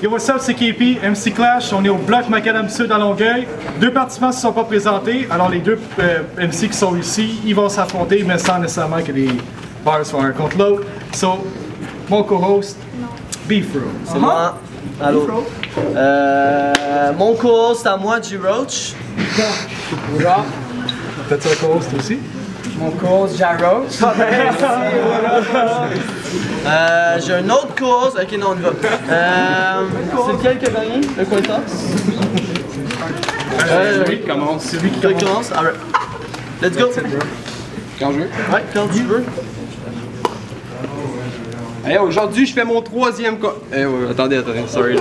Yo, what's up, c'est KP, MC Clash, on est au bloc Macadam Sud à Longueuil. Deux participants ne se sont pas présentés, alors les deux MC qui sont ici, ils vont s'affronter, mais sans nécessairement que les bars soient un contre l'autre. So, mon co-host, Beefro. C'est moi. Allô. Mon co-host à moi, G-Roach. T'as-tu un co-host aussi? Mon co-host, J-Roach. J'ai un autre co-host. Ok, non, on y va. C'est lequel qui a gagné? Le coin toss? C'est lui qui commence. C'est lui qui commence. Alright. Let's go. Quand je veux. Ouais, quand tu veux. Hey, aujourd'hui, je fais mon troisième attendez, sorry.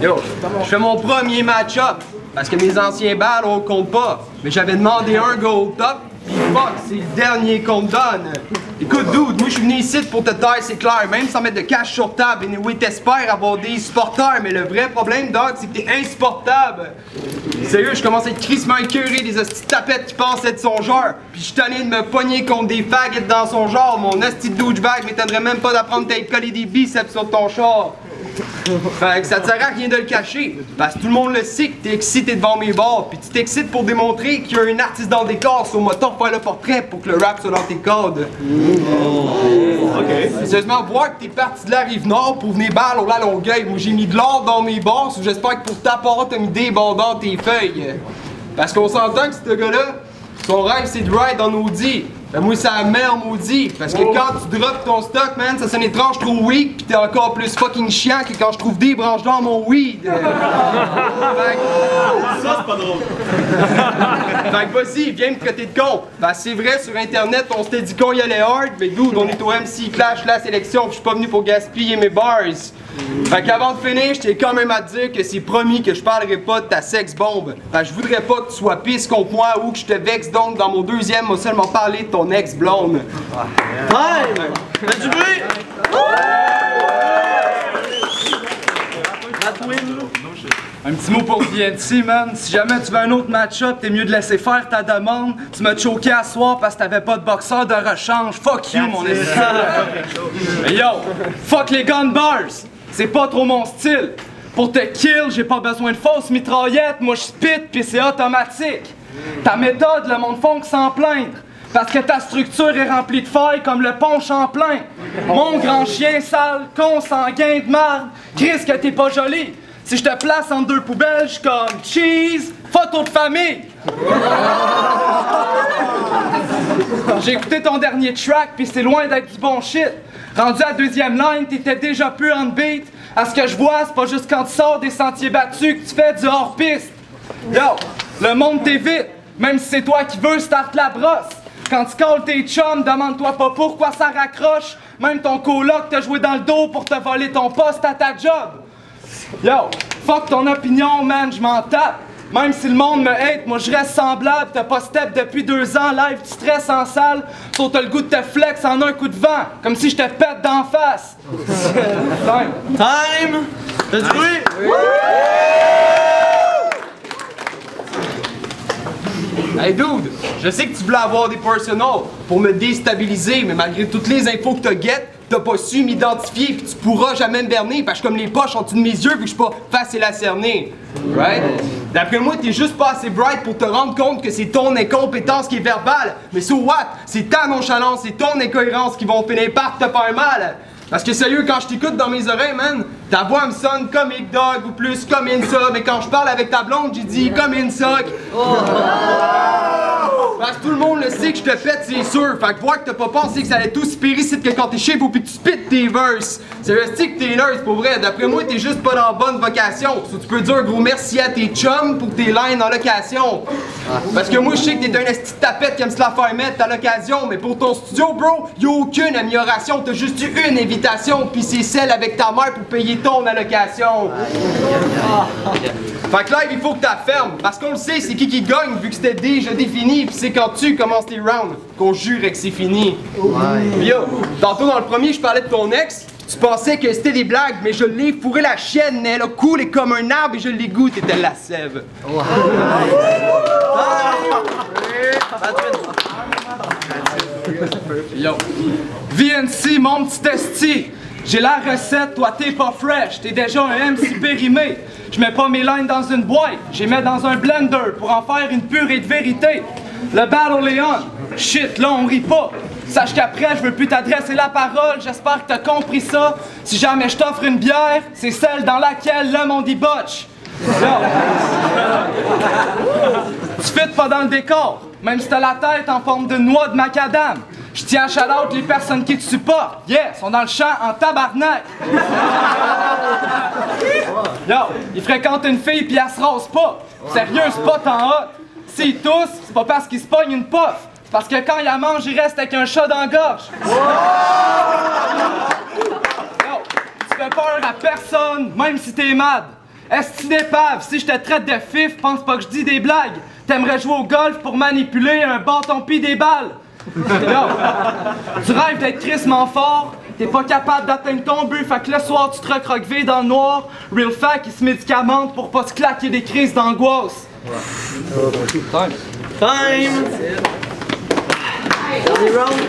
Yo, je fais mon premier match-up. Parce que mes anciens balles, on compte pas. Mais j'avais demandé un gold top. Pis fuck, c'est le dernier qu'on me donne. Écoute, dude, moi je suis venu ici pour te taire, c'est clair. Même sans mettre de cash sur table. Et oui, t'espères avoir des supporters. Mais le vrai problème, Doc, c'est que t'es insupportable. Sérieux, je commence à être crissement écœuré des hosties de tapettes qui pensent être son genre. Pis je suis tanné de me pogner contre des faggots dans son genre. Mon hostie de douchebag m'étonnerait même pas d'apprendre à te coller des biceps sur ton char. Fait que ça te sert à rien de le cacher. Parce que tout le monde le sait que t'es excité devant mes bars. Pis tu t'excites pour démontrer qu'il y a un artiste dans le décor. Sur moto faire le portrait pour que le rap soit dans tes codes. Ok. Sérieusement, voir que t'es parti de la Rive-Nord pour venir balle au la Longueuil. Moi j'ai mis de l'or dans mes bars. J'espère que pour ta part t'as mis des bords dans tes feuilles. Parce qu'on s'entend que ce gars-là, son rêve c'est de ride en Audi. Ben moi ça merde maudit, parce que quand tu drops ton stock, man, ça sonne étrange, trop weak, pis t'es encore plus fucking chiant que quand je trouve des branches dans mon weed. Ça c'est pas drôle. Fait que vas-y, viens me traiter de con. Ben c'est vrai, sur internet on s'était dit qu'on y allait hard, mais dude, on est au MC Clash la sélection, pis je suis pas venu pour gaspiller mes bars. Fait qu'avant de finir, je tiens quand même à te dire que c'est promis que je parlerai pas de ta sex-bombe. Fait que je voudrais pas que tu sois pisse contre moi ou que je te vexe, donc dans mon deuxième, m'a seulement parlé de ton ex-blonde. Time! Fais du bruit! Un petit mot pour VNC, man. Si jamais tu veux un autre match-up, t'es mieux de laisser faire ta demande. Tu m'as choqué à soir parce que t'avais pas de boxeur de rechange. Fuck you, mon esprit. Mais yo, fuck les gun bars. C'est pas trop mon style. Pour te kill, j'ai pas besoin de fausses mitraillettes. Moi, je spit pis c'est automatique. Ta méthode, le monde font que s'en plaindre. Parce que ta structure est remplie de failles comme le pont Champlain. Mon grand chien sale, consanguin de marde. Chris que t'es pas joli. Si je te place entre deux poubelles, je suis comme cheese, photo de famille. J'ai écouté ton dernier track, puis c'est loin d'être du bon shit. Rendu à deuxième line, t'étais déjà plus on beat. À ce que je vois, c'est pas juste quand tu sors des sentiers battus que tu fais du hors-piste. Yo, le monde t'évite, même si c'est toi qui veux, start la brosse. Quand tu calls tes chums, demande-toi pas pourquoi ça raccroche. Même ton coloc t'a joué dans le dos pour te voler ton poste à ta job. Yo, fuck ton opinion, man, je m'en tape. Même si le monde me hate, moi je reste semblable. T'as pas step depuis 2 ans, live, tu stresses en salle. Sauf t'as le goût de te flex en un coup de vent, comme si je te pète d'en face. Time! Fais du bruit! Hey dude, je sais que tu voulais avoir des personals pour me déstabiliser, mais malgré toutes les infos que t'as get, t'as pas su m'identifier pis tu pourras jamais me berner parce que comme les poches en dessous de mes yeux vu que je suis pas facile à cerner. Right? D'après moi, t'es juste pas assez bright pour te rendre compte que c'est ton incompétence qui est verbale. Mais so what? C'est ta nonchalance, c'est ton incohérence qui vont finir par te faire mal. Parce que sérieux, quand je t'écoute dans mes oreilles, man, ta voix me sonne comme Big Dog ou plus comme Insa. Mais quand je parle avec ta blonde, j'ai dit comme Insoc. Parce que tout le monde le sait que je te pète, c'est sûr. Fait que voir que t'as pas pensé que ça allait tout se péricite que quand t'es chez vous pis que tu spits tes verses. C'est resté que t'es nerd, pour vrai. D'après moi, t'es juste pas dans la bonne vocation. So, tu peux dire un gros merci à tes chums pour tes lines en location. Parce que moi, je sais que t'es un esti de tapette qui aime se la faire mettre à l'occasion. Mais pour ton studio, bro, y'a aucune amélioration. T'as juste eu une invitation, pis c'est celle avec ta mère pour payer ton allocation. Fait que live, il faut que t'as fermes. Parce qu'on le sait, c'est qui gagne vu que c'était déjà défini. Pis c'est quand tu commences tes rounds qu'on jure que c'est fini. Pis yo, tantôt dans le premier, je parlais de ton ex. Tu pensais que c'était des blagues, mais je l'ai fourré la chienne. Elle a coulé comme un arbre et je l'ai goûté de la sève. Yo, VNC, mon petit esti. J'ai la recette, toi t'es pas fresh, t'es déjà un MC périmé. Je mets pas mes lines dans une boîte, je les mets dans un blender pour en faire une purée de vérité. Le battle est on. Shit, là on rit pas. Sache qu'après, je veux plus t'adresser la parole, j'espère que t'as compris ça. Si jamais je t'offre une bière, c'est celle dans laquelle le monde y botche. Tu fites pas dans le décor, même si t'as la tête en forme de noix de macadam. Je tiens à shout-out les personnes qui te supportent. Yeah, sont dans le champ en tabarnak. Yo, ils fréquentent une fille pis elle se rase pas. Sérieux, c'est pas tant hot. S'ils toussent, c'est pas parce qu'ils se pognent une puff. C'est parce que quand ils la mangent, ils restent avec un chat dans la gorge. Yo, tu fais peur à personne, même si t'es mad. Esti d'épave, si je te traite de fif, pense pas que je dis des blagues. T'aimerais jouer au golf pour manipuler un bâton pis des balles. Yo, tu rêves d'être crissement fort, t'es pas capable d'atteindre ton but, fait que le soir tu te recroquevilles dans le noir. Real fact, il se médicamente pour pas se claquer des crises d'angoisse. Time. Dernier round.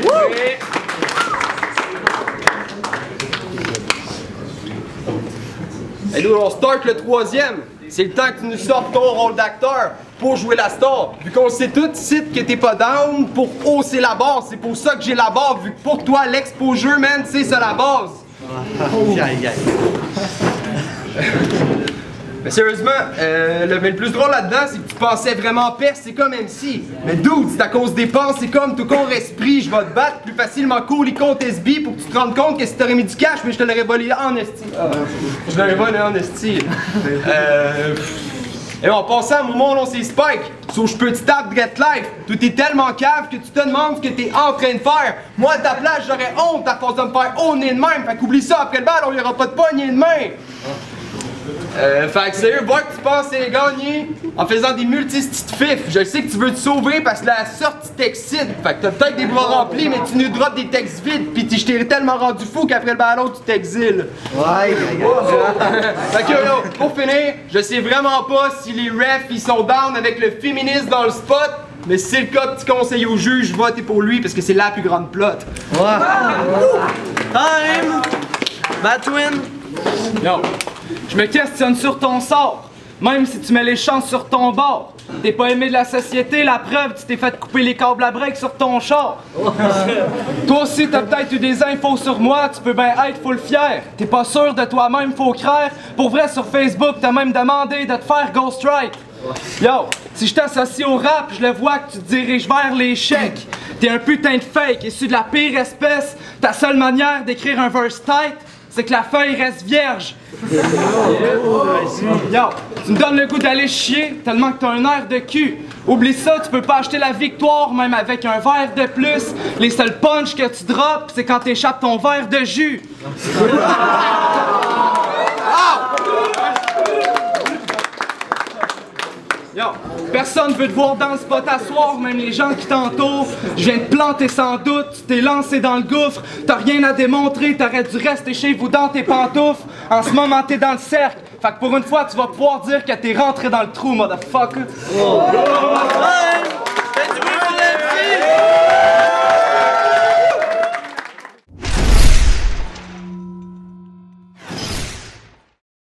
Et nous, on start le troisième. C'est le temps que tu nous sortes ton rôle d'acteur pour jouer la star. Vu qu'on sait tout ici que t'es pas down pour hausser la base. C'est pour ça que j'ai la barre, vu que pour toi, l'exposure, man, c'est ça la base. Mais sérieusement, le plus drôle là-dedans, c'est que tu pensais vraiment percer comme MC. Mais dude, c'est à cause des penses, c'est comme tout con esprit, je vais te battre plus facilement cool contre SB pour que tu te rendes compte que si t'aurais mis du cash, mais je te l'aurais volé en esti. Je l'aurais volé en esti. Et en passant, mon nom c'est Spike. So je peux te taper direct life. Tout est tellement cave que tu te demandes ce que t'es en train de faire. Moi à ta place, j'aurais honte à force de me faire honner de même. Fait qu'oublie ça, après le bal, on y aura pas de poignée de main. Fait que sérieux, voir que tu penses gagner en faisant des multi-stit fifs. Je sais que tu veux te sauver parce que la sortie t'excite. Fait que t'as peut-être des bras remplis, mais tu nous drops des textes vides. Pis je t'ai tellement rendu fou qu'après le ballon, tu t'exiles. Ouais, fait que yo, pour finir, je sais vraiment pas si les refs ils sont down avec le féminisme dans le spot. Mais si c'est le cas, petit conseil au juge, votez pour lui parce que c'est la plus grande plot. Time. Batwin. Yo, je me questionne sur ton sort, même si tu mets les chances sur ton bord. T'es pas aimé de la société, la preuve, tu t'es fait couper les câbles à break sur ton char. Toi aussi, t'as peut-être eu des infos sur moi, tu peux bien être full fier. T'es pas sûr de toi-même, faut craire. Pour vrai, sur Facebook, t'as même demandé de te faire ghost strike. Yo, si je t'associe au rap, je le vois que tu te diriges vers l'échec. T'es un putain de fake, issu de la pire espèce. Ta seule manière d'écrire un verse tight, c'est que la feuille reste vierge. Yo, tu me donnes le goût d'aller chier tellement que t'as un air de cul. Oublie ça, tu peux pas acheter la victoire même avec un verre de plus. Les seuls punchs que tu drops, c'est quand t'échappes ton verre de jus. Yo, personne veut te voir dans le spot à soir, même les gens qui t'entourent. Je viens te planter sans doute, tu t'es lancé dans le gouffre. T'as rien à démontrer, t'aurais dû rester chez vous dans tes pantoufles. En ce moment, t'es dans le cercle. Fait que pour une fois, tu vas pouvoir dire que t'es rentré dans le trou, motherfucker.